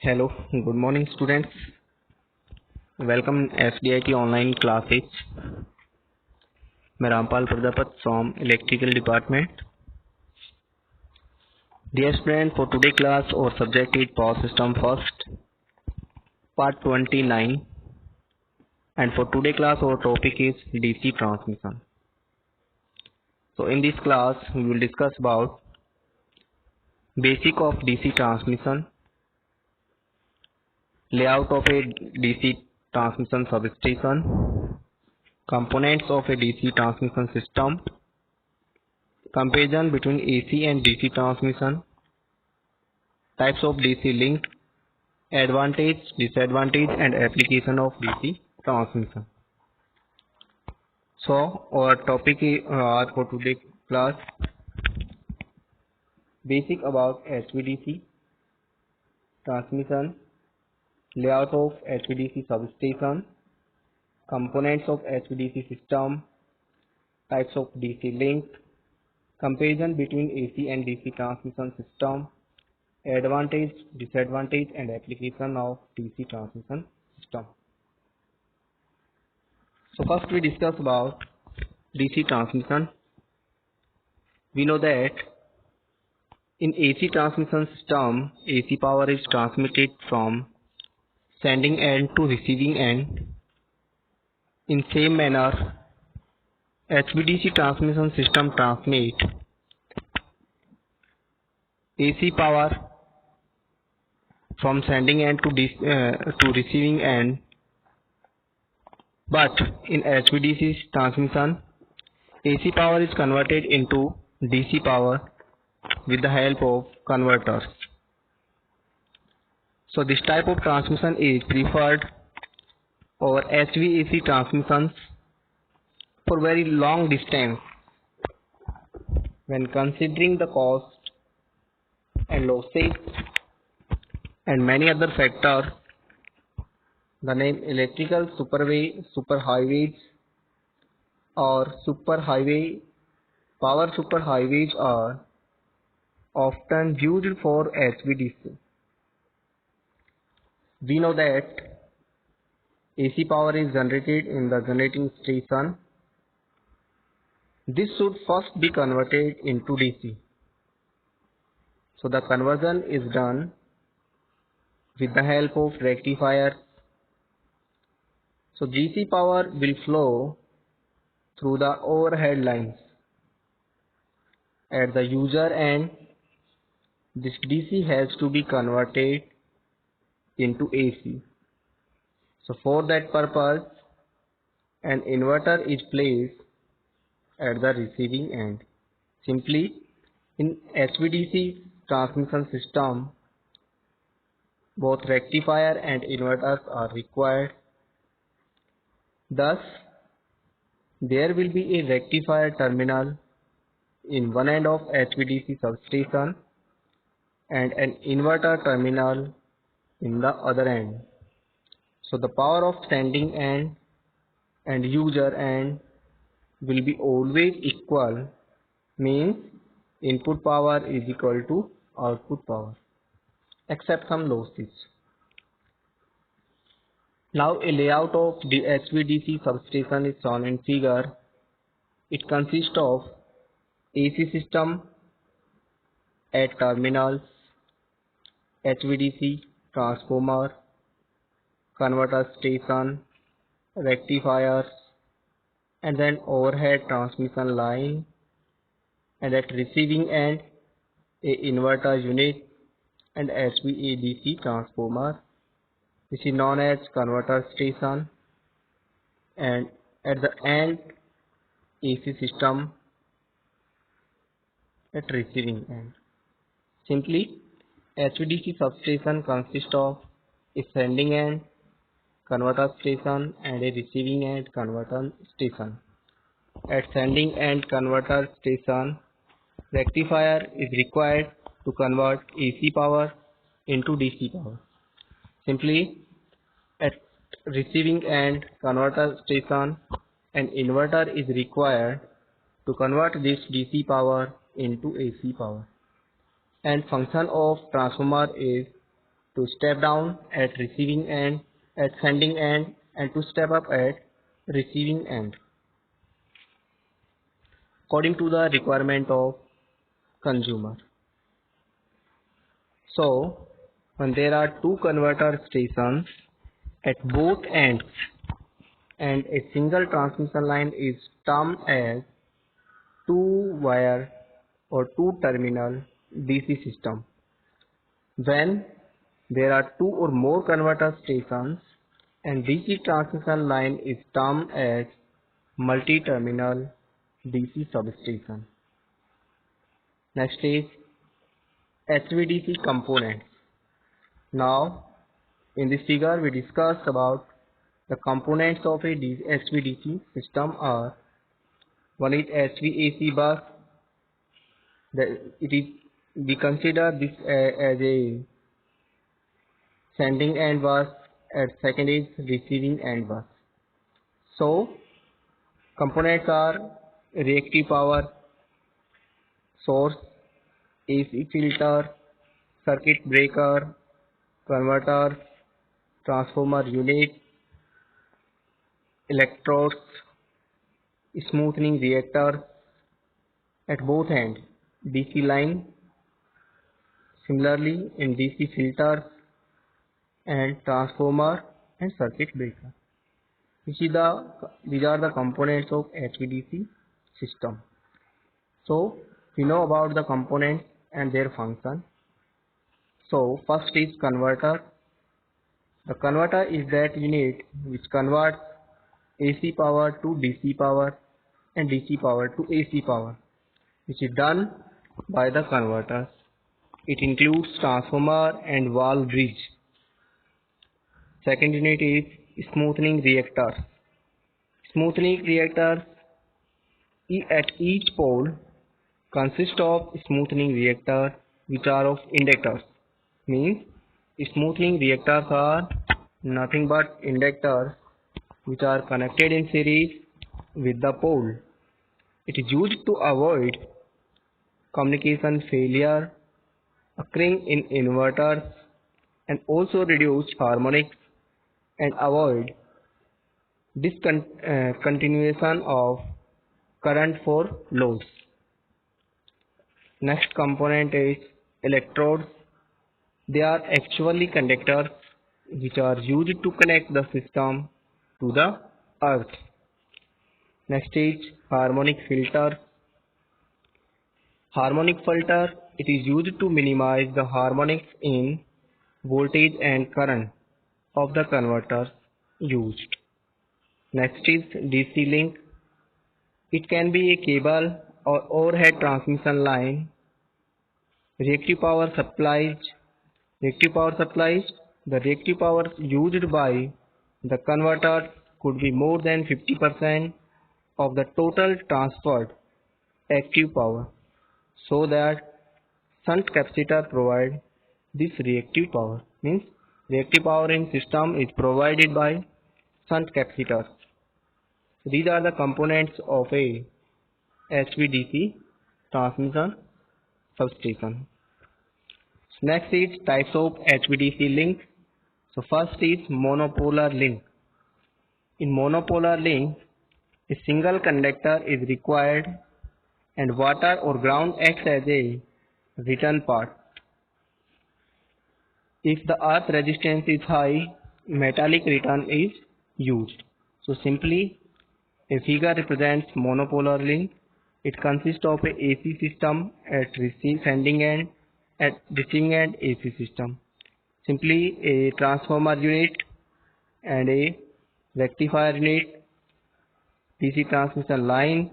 Hello, good morning students. Welcome SDIT online classes. मैं Rampal Prajapat from electrical department. Dear student, for today class our subject is power system first, part 29, and for today class our topic is DC transmission. So in this class we will discuss about basic of DC transmission, layout of a DC transmission substation, components of a DC transmission system, comparison between AC and DC transmission, types of DC link, advantage, disadvantage and application of DC transmission. So our topic is for today class basic about HVDC transmission, layout of HVDC substation, components of HVDC system, types of DC link, comparison between AC and DC transmission system, advantage, disadvantage and application of DC transmission system. So first we discuss about DC transmission. We know that in AC transmission system, AC power is transmitted from sending end to receiving end. In same manner, HVDC transmission system transmit AC power from sending end to receiving end, but in HVDC transmission, AC power is converted into DC power with the help of converters. So this type of transmission is preferred over HVAC transmissions for very long distance. When considering the cost and losses and many other factors, the name electrical superhighways or power superhighways are often used for HVDC. We know that AC power is generated in the generating station. This should first be converted into DC. So the conversion is done with the help of rectifier. So DC power will flow through the overhead lines. At the user end, this DC has to be converted into AC. So for that purpose, an inverter is placed at the receiving end. Simply, in HVDC transmission system, both rectifier and inverters are required. Thus, there will be a rectifier terminal in one end of HVDC substation and an inverter terminal in the other end. So the power of sending end and user end will be always equal, means input power is equal to output power, except some losses. Now a layout of the HVDC substation is shown in figure. It consists of AC system at terminals, HVDC transformer, converter station, rectifiers, and then overhead transmission line, and at receiving end a inverter unit and HVAC transformer, which is known as converter station, and at the end AC system at receiving end. Simply, HVDC substation consists of a sending end converter station and a receiving end converter station. At sending end converter station, rectifier is required to convert AC power into DC power. Simply, at receiving end converter station, an inverter is required to convert this DC power into AC power. And function of transformer is to step down at receiving end, at sending end, and to step up at receiving end according to the requirement of consumer. So when there are two converter stations at both ends and a single transmission line is termed as two wire or two terminal DC system. When there are two or more converter stations and DC transmission line is termed as multi-terminal DC substation. Next is HVDC components. Now in this figure we discussed about the components of a HVDC system are: one is HVAC bus. We consider this as a sending end bus, and second is receiving end bus. So components are reactive power source, AC filter, circuit breaker, converter, transformer unit, electrodes, smoothing reactor at both ends, DC line, similarly in DC filters and transformer and circuit breaker. These are the components of HVDC system. So we know about the components and their function. So first is converter. The converter is that unit which converts AC power to DC power and DC power to AC power, which is done by the converters. It includes transformer and valve bridge. Second unit is smoothing reactors. Smoothing reactors at each pole consist of smoothing reactors which are of inductors. Means smoothing reactors are nothing but inductors which are connected in series with the pole. It is used to avoid communication failure occurring in inverters and also reduce harmonics and avoid discontinuation of current for loads. Next component is electrodes. They are actually conductors which are used to connect the system to the earth. Next is harmonic filter. Harmonic filter, it is used to minimize the harmonics in voltage and current of the converters used. Next is DC link. It can be a cable or overhead transmission line. Reactive power supplies. The reactive power used by the converter could be more than 50% of the total transferred active power, so that shunt capacitor provide this reactive power. Means reactive power in system is provided by shunt capacitors. These are the components of a HVDC transmission substation. Next is types of HVDC link. So first is monopolar link. In monopolar link, a single conductor is required and water or ground acts as a return path. If the earth resistance is high, metallic return is used. So simply a figure represents monopolar link. It consists of a AC system at sending end, at receiving end AC system. Simply a transformer unit and a rectifier unit, DC transmission line,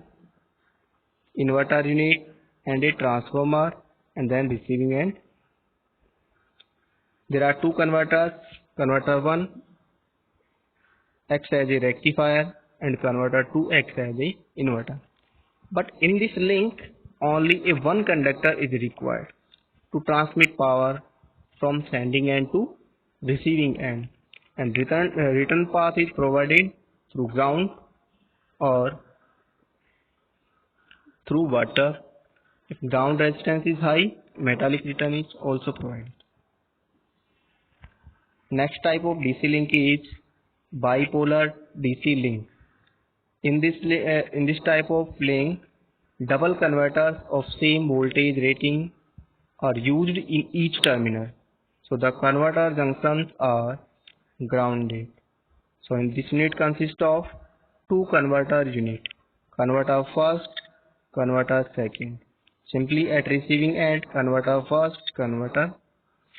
inverter unit and a transformer, and then receiving end. There are two converters. Converter 1 acts as a rectifier and converter 2 acts as a inverter. But in this link, only a one conductor is required to transmit power from sending end to receiving end, and return path is provided through ground or through water. If ground resistance is high, metallic return is also provided. Next type of DC link is bipolar DC link. In this type of link, double converters of same voltage rating are used in each terminal. So the converter junctions are grounded. So in this unit consists of two converter unit, converter first, converter second. Simply at receiving end, converter first, converter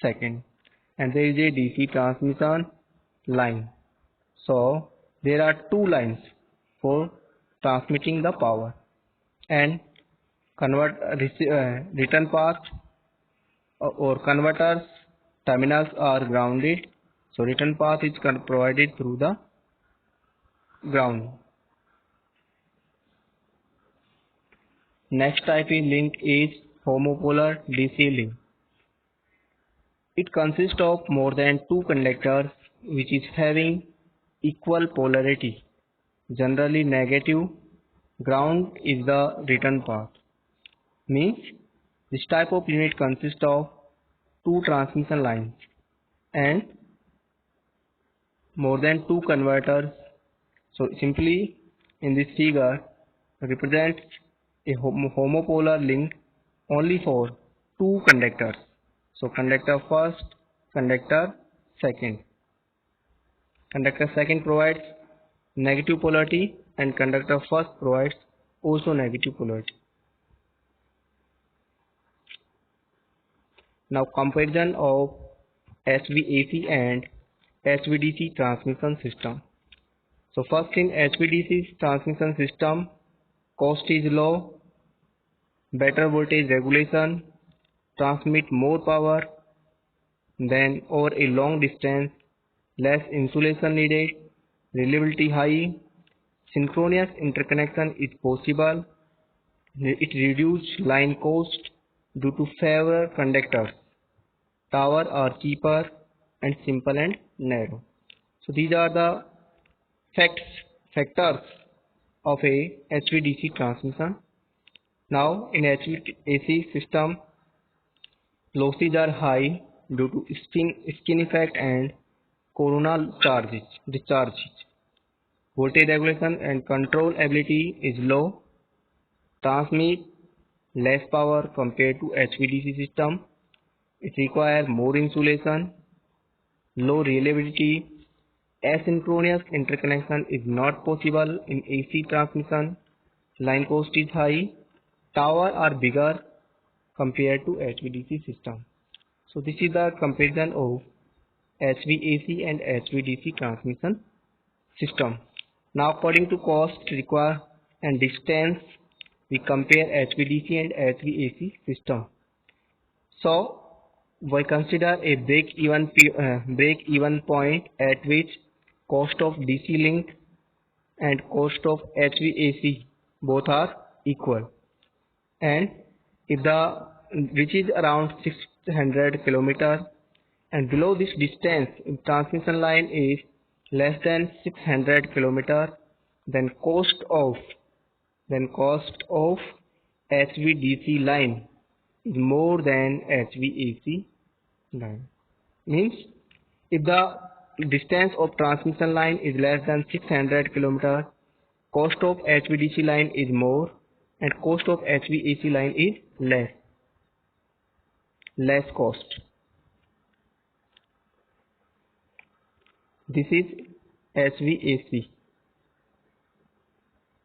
second. And there is a DC transmission line. So there are two lines for transmitting the power, and return path or converters terminals are grounded. So return path is provided through the ground. Next type of link is homopolar DC link. It consists of more than two conductors which is having equal polarity, generally negative. Ground is the return path. Means this type of unit consists of two transmission lines and more than two converters. So simply in this figure represents a homopolar link only for two conductors. So conductor first, conductor second. Conductor second provides negative polarity and conductor first provides also negative polarity. Now comparison of HVAC and HVDC transmission system. So first in HVDC transmission system, cost is low, better voltage regulation, transmit more power, then over a long distance, less insulation needed, reliability high, synchronous interconnection is possible, it reduces line cost due to fewer conductors, tower are cheaper and simple and narrow. So these are the factors of a HVDC transmission. Now in HVAC system, losses are high due to skin effect and coronal discharges. Voltage regulation and control ability is low. Transmit less power compared to HVDC system. It requires more insulation. Low reliability. Asynchronous interconnection is not possible in AC transmission. Line cost is high. Towers are bigger compared to HVDC system. So this is the comparison of HVAC and HVDC transmission system. Now according to cost, require and distance, we compare HVDC and HVAC system. So we consider a break-even point at which cost of DC link and cost of HVAC both are equal, and if the which is around 600 kilometers, and below this distance if transmission line is less than 600 kilometers, then cost of HVDC line is more than HVAC line. Means if the distance of transmission line is less than 600 kilometers, cost of HVDC line is more and cost of HVAC line is less cost. This is HVAC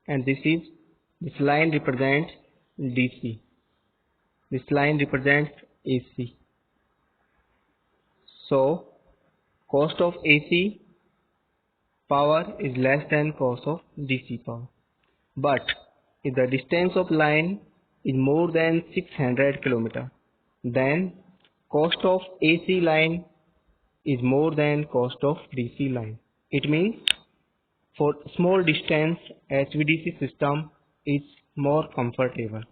and this line represents DC. This line represents AC. So cost of AC power is less than cost of DC power. But if the distance of line is more than 600 km, then cost of AC line is more than cost of DC line. It means for small distance HVDC system is more comfortable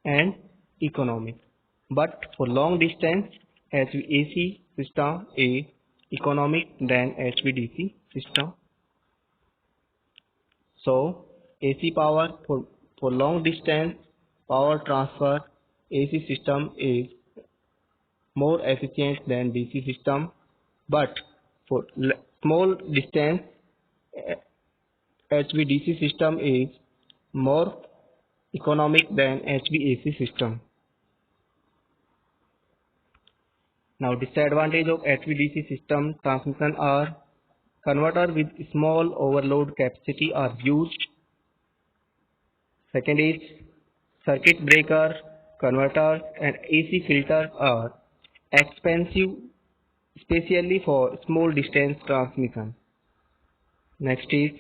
and economic, but for long distance HVAC system is economic than HVDC system. So AC power for long distance power transfer, AC system is more efficient than DC system, but for small distance HVDC system is more economic than HVAC system. Now disadvantage of HVDC system transmission are converter with small overload capacity are used. Second is circuit breaker, converters and AC filters are expensive, especially for small distance transmission. Next is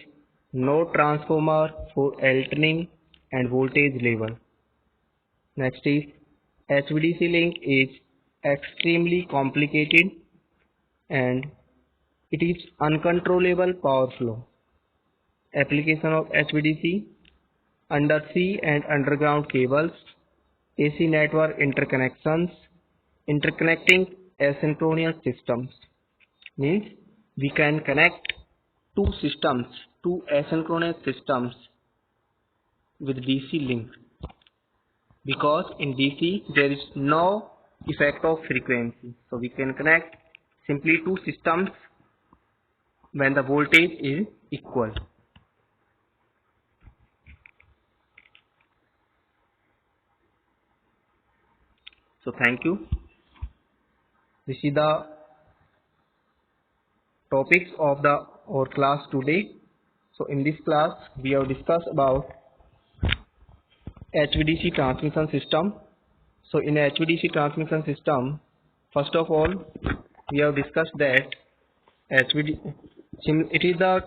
no transformer for altering and voltage level. Next is HVDC link is extremely complicated and it is uncontrollable power flow. Application of HVDC: undersea and underground cables, AC network interconnections, interconnecting asynchronous systems. Means we can connect two asynchronous systems with DC link, because in DC there is no effect of frequency, so we can connect simply two systems when the voltage is equal. So thank you. This is the topics of our class today. So in this class we have discussed about HVDC transmission system. So in HVDC transmission system, first of all we have discussed that it is the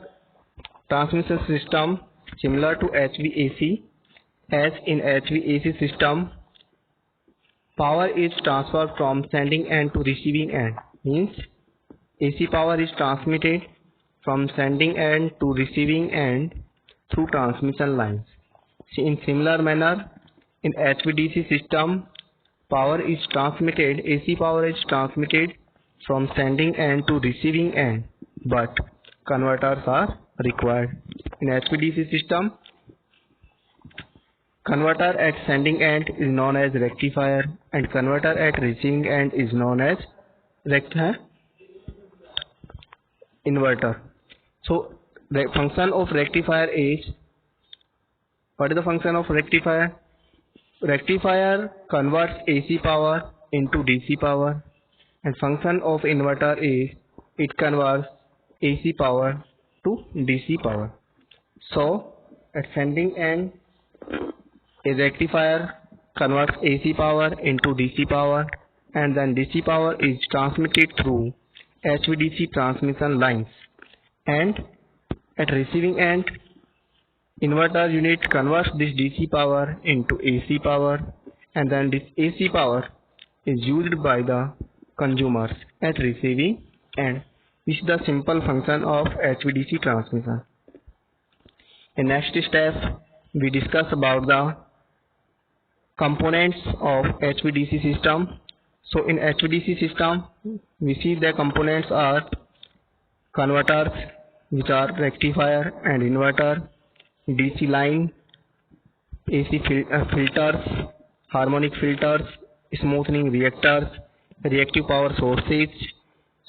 transmission system similar to HVAC, as in HVAC system power is transferred from sending end to receiving end. Means AC power is transmitted from sending end to receiving end through transmission lines. In similar manner, in HVDC system, AC power is transmitted from sending end to receiving end, but converters are required. In HVDC system, converter at sending end is known as rectifier and converter at receiving end is known as inverter. So the function of rectifier is, what is the function of rectifier? Rectifier converts AC power into DC power, and function of inverter is it converts AC power to DC power. So at sending end, a rectifier converts AC power into DC power, and then DC power is transmitted through HVDC transmission lines, and at receiving end, inverter unit converts this DC power into AC power, and then this AC power is used by the consumers at receiving end. This is the simple function of HVDC transmission. In next step, we discuss about the components of HVDC system. So in HVDC system, we see the components are converters, which are rectifier and inverter, DC line, AC filters, harmonic filters, smoothing reactors, reactive power sources.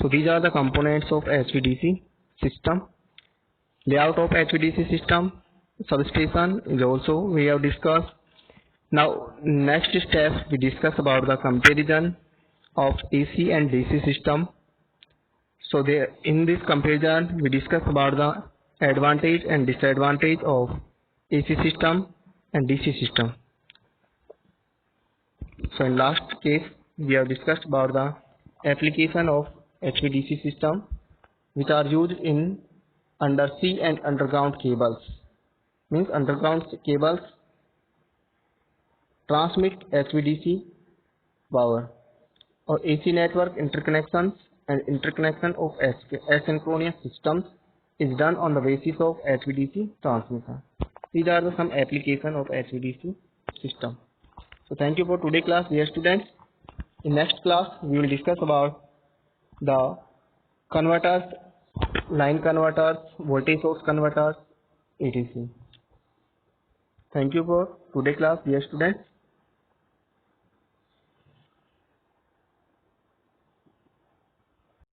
So these are the components of HVDC system. Layout of HVDC system, substation is also we have discussed. Now next step we discuss about the comparison of AC and DC system. So in this comparison we discuss about the advantage and disadvantage of AC system and DC system. So in last case we have discussed about the application of HVDC system, which are used in undersea and underground cables. Means underground cables transmit HVDC power, or AC network interconnections and interconnection of asynchronous systems is done on the basis of HVDC transmission. These are some applications of HVDC system. So thank you for today's class, dear students. In next class we will discuss about the converters, line converters, voltage source converters, etc. Thank you for today's class, dear students.